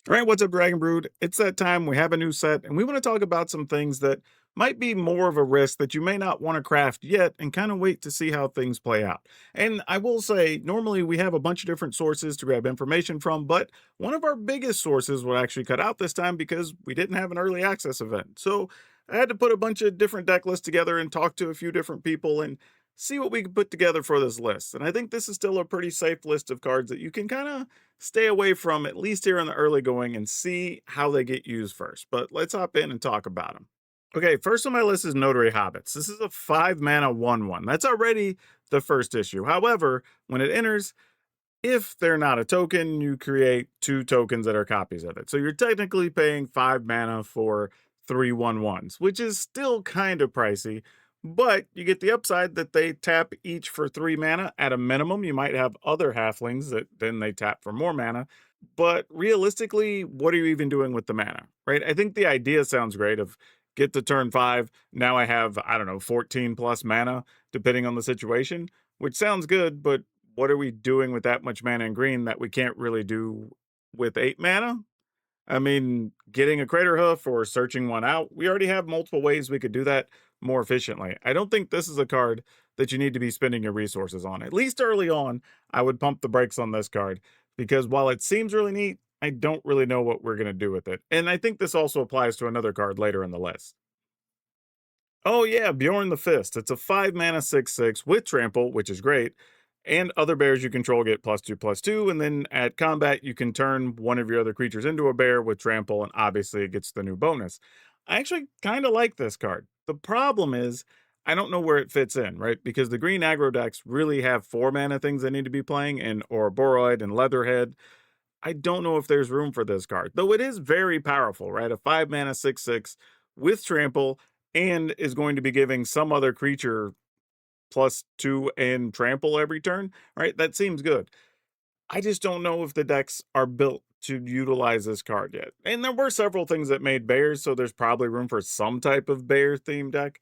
All right, what's up, Dragon Brood? It's that time. We have a new set, and we want to talk about some things that might be more of a risk that you may not want to craft yet and kind of wait to see how things play out. And I will say, normally we have a bunch of different sources to grab information from, but one of our biggest sources will actually cut out this time because we didn't have an early access event. So I had to put a bunch of different deck lists together and talk to a few different people and see what we could put together for this list. And I think this is still a pretty safe list of cards that you can kind of stay away from, at least here in the early going, and see how they get used first. But let's hop in and talk about them. Okay, first on my list is Notary Hobbits. This is a 5 mana 1/1. That's already the first issue. However, when it enters, if they're not a token, you create 2 tokens that are copies of it. So you're technically paying 5 mana for 3 1/1s, which is still kind of pricey, but you get the upside that they tap each for 3 mana at a minimum. You might have other halflings that then they tap for more mana, but realistically, what are you even doing with the mana, right? I think the idea sounds great of get to turn 5, now I have, I don't know, 14 plus mana, depending on the situation, which sounds good, but what are we doing with that much mana in green that we can't really do with 8 mana? I mean, getting a crater hoof or searching one out, we already have multiple ways we could do that more efficiently. I don't think this is a card that you need to be spending your resources on. At least early on, I would pump the brakes on this card because while it seems really neat, I don't really know what we're going to do with it. And I think this also applies to another card later in the list. Oh yeah, Beorn the Fierce. It's a 5 mana 6/6 with trample, which is great. And other bears you control get +2/+2. And then at combat, you can turn one of your other creatures into a bear with trample, and obviously it gets the new bonus. I actually kind of like this card. The problem is, I don't know where it fits in, right? Because the green aggro decks really have 4 mana things they need to be playing, in Ouroboros and Leatherhead. I don't know if there's room for this card, though it is very powerful, right? A 5 mana 6/6 with trample and is going to be giving some other creature +2 and trample every turn, right? That seems good. I just don't know if the decks are built to utilize this card yet. And there were several things that made bears, so there's probably room for some type of bear themed deck.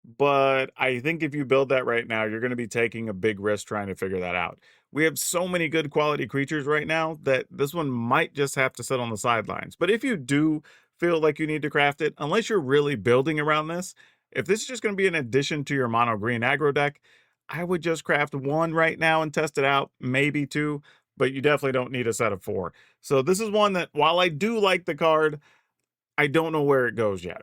But I think if you build that right now, you're going to be taking a big risk trying to figure that out. We have so many good quality creatures right now that this one might just have to sit on the sidelines. But if you do feel like you need to craft it, unless you're really building around this, if this is just going to be an addition to your mono green aggro deck, I would just craft one right now and test it out, maybe two, but you definitely don't need a set of four. So this is one that while I do like the card, I don't know where it goes yet.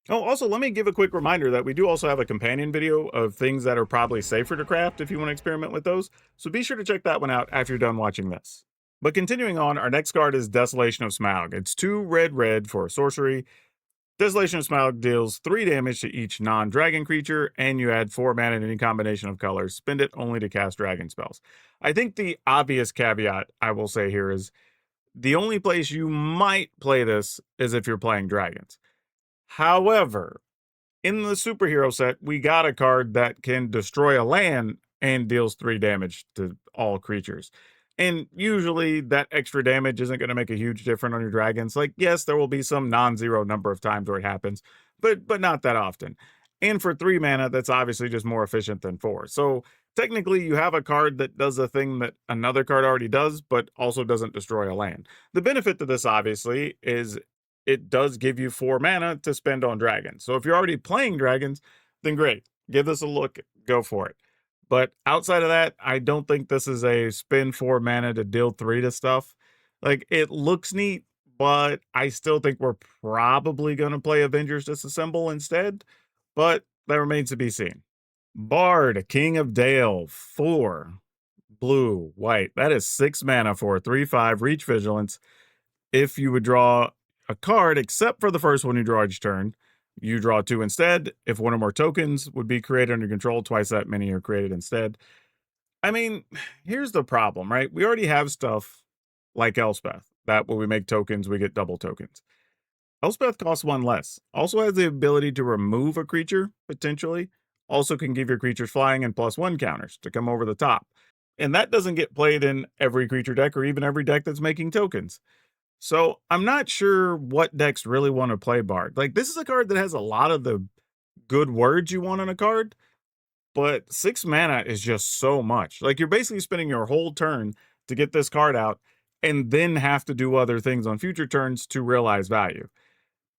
Oh, also, let me give a quick reminder that we do also have a companion video of things that are probably safer to craft if you want to experiment with those. So be sure to check that one out after you're done watching this. But continuing on, our next card is Desolation of Smaug. It's 2 red for a sorcery. Desolation of Smaug deals 3 damage to each non-dragon creature, and you add 4 mana in any combination of colors. Spend it only to cast dragon spells. I think the obvious caveat I will say here is the only place you might play this is if you're playing dragons. However, in the superhero set, we got a card that can destroy a land and deals 3 damage to all creatures. And usually that extra damage isn't going to make a huge difference on your dragons. Like, yes, there will be some non-zero number of times where it happens, but not that often. And for 3 mana, that's obviously just more efficient than 4. So technically you have a card that does a thing that another card already does, but also doesn't destroy a land. The benefit to this, obviously, is it does give you 4 mana to spend on dragons. So if you're already playing dragons, then great. Give this a look. Go for it. But outside of that, I don't think this is a spend 4 mana to deal 3 to stuff. Like, it looks neat, but I still think we're probably going to play Avengers Disassemble instead. But that remains to be seen. Bard, King of Dale, 4 blue, white. That is 6 mana for a 3/5 reach vigilance. If you would draw a card, except for the first one you draw each turn, you draw 2 instead. If one or more tokens would be created under control, twice that many are created instead. I mean, here's the problem, right? We already have stuff like Elspeth, that when we make tokens, we get double tokens. Elspeth costs 1 less. Also has the ability to remove a creature, potentially. Also can give your creatures flying and +1 counters to come over the top. And that doesn't get played in every creature deck or even every deck that's making tokens. So I'm not sure what decks really want to play Bard. Like, this is a card that has a lot of the good words you want on a card, but 6 mana is just so much. Like, you're basically spending your whole turn to get this card out, and then have to do other things on future turns to realize value.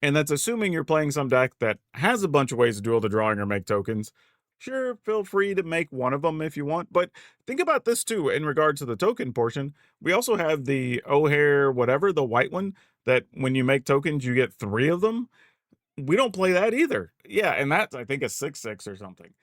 And that's assuming you're playing some deck that has a bunch of ways to do all the drawing or make tokens. Sure, feel free to make one of them if you want, but think about this too in regards to the token portion. We also have the O'Hare, whatever, the white one, that when you make tokens, you get 3 of them. We don't play that either. Yeah, and that's, I think, a 6/6 or something.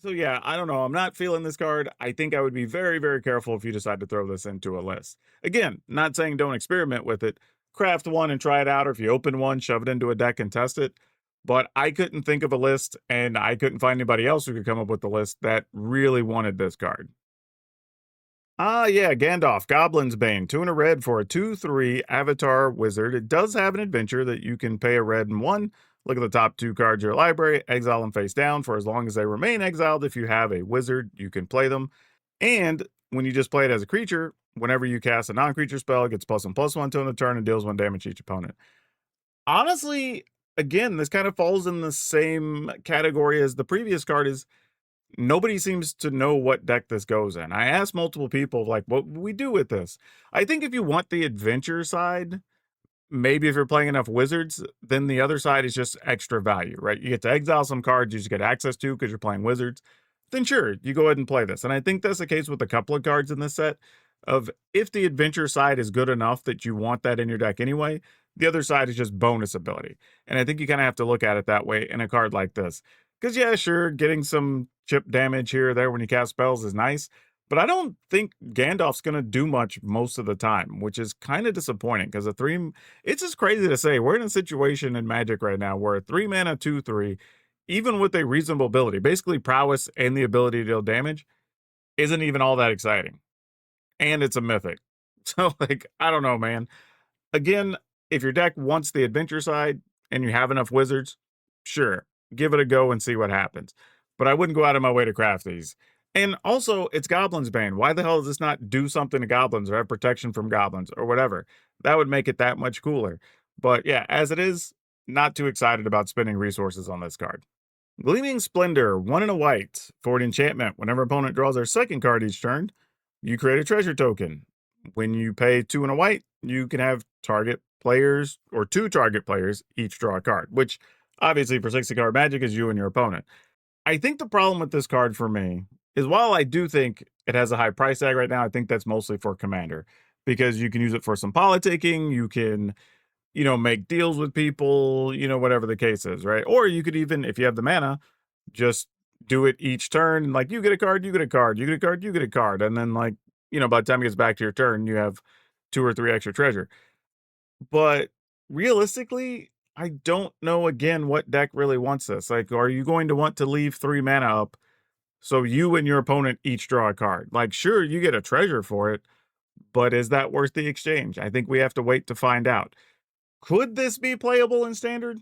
So yeah, I don't know. I'm not feeling this card. I think I would be very, very careful if you decide to throw this into a list. Again, not saying don't experiment with it. Craft one and try it out, or if you open one, shove it into a deck and test it. But I couldn't think of a list, and I couldn't find anybody else who could come up with the list that really wanted this card. Ah, yeah, Gandalf, Goblins Bane, 2 and a red for a 2/3 Avatar Wizard. It does have an adventure that you can pay a red and 1. Look at the top 2 cards of your library, exile them face down for as long as they remain exiled. If you have a wizard, you can play them. And when you just play it as a creature, whenever you cast a non-creature spell, it gets +1/+1 to the turn and deals 1 damage to each opponent. Honestly, again, this kind of falls in the same category as the previous card. Is nobody seems to know what deck this goes in. I asked multiple people, like, what would we do with this? I think if you want the adventure side, maybe if you're playing enough wizards, then the other side is just extra value, right? You get to exile some cards you just get access to because you're playing wizards. Then sure, you go ahead and play this. And I think that's the case with a couple of cards in this set of if the adventure side is good enough that you want that in your deck anyway, the other side is just bonus ability. And I think you kind of have to look at it that way in a card like this. Because yeah, sure, getting some chip damage here or there when you cast spells is nice, but I don't think Gandalf's going to do much most of the time, which is kind of disappointing because a 3, it's just crazy to say. We're in a situation in Magic right now where a 3 mana 2/3, even with a reasonable ability, basically prowess and the ability to deal damage, isn't even all that exciting. And it's a mythic. So, like, I don't know, man. Again, if your deck wants the adventure side and you have enough wizards, sure, give it a go and see what happens. But I wouldn't go out of my way to craft these. And also, it's Goblins Bane. Why the hell does this not do something to goblins or have protection from goblins or whatever? That would make it that much cooler. But yeah, as it is, not too excited about spending resources on this card. Gleaming Splendor, 1 and a white. For an enchantment, whenever opponent draws their second card each turn, you create a treasure token. When you pay 2 and a white, you can have target players or 2 target players each draw a card, which obviously for 60 card Magic is you and your opponent. I think the problem with this card for me is while I do think it has a high price tag right now, I think that's mostly for Commander because you can use it for some politicking, you can, make deals with people, whatever the case is, right? Or you could even, if you have the mana, just do it each turn. Like you get a card, you get a card, you get a card, you get a card. And then, like, by the time it gets back to your turn, you have 2 or 3 extra treasure. But realistically, I don't know again what deck really wants this. Like, are you going to want to leave 3 mana up so you and your opponent each draw a card? Like, sure, you get a treasure for it, but is that worth the exchange? I think we have to wait to find out. Could this be playable in standard?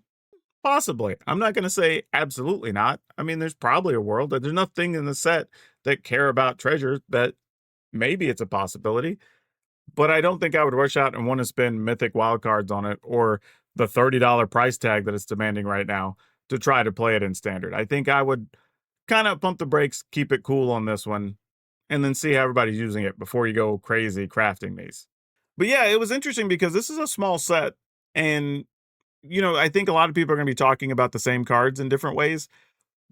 Possibly. I'm not going to say absolutely not. I mean, there's probably a world that there's nothing in the set that care about treasure that maybe it's a possibility, but I don't think I would rush out and want to spend mythic wildcards on it or the $30 price tag that it's demanding right now to try to play it in standard. I think I would kind of pump the brakes, keep it cool on this one, and then see how everybody's using it before you go crazy crafting these. But yeah, it was interesting because this is a small set, and I think a lot of people are going to be talking about the same cards in different ways.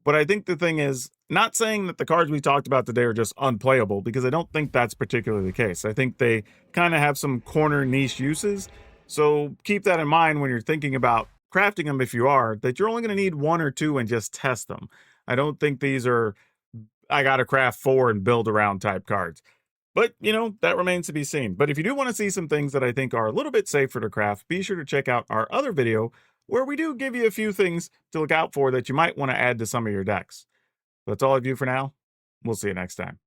But I think the thing is, not saying that the cards we talked about today are just unplayable, because I don't think that's particularly the case. I think they kind of have some corner niche uses. So keep that in mind when you're thinking about crafting them, if you are, that you're only going to need 1 or 2 and just test them. I don't think these are, I got to craft 4 and build around type cards. But, that remains to be seen. But if you do want to see some things that I think are a little bit safer to craft, be sure to check out our other video where we do give you a few things to look out for that you might want to add to some of your decks. That's all I have for now. We'll see you next time.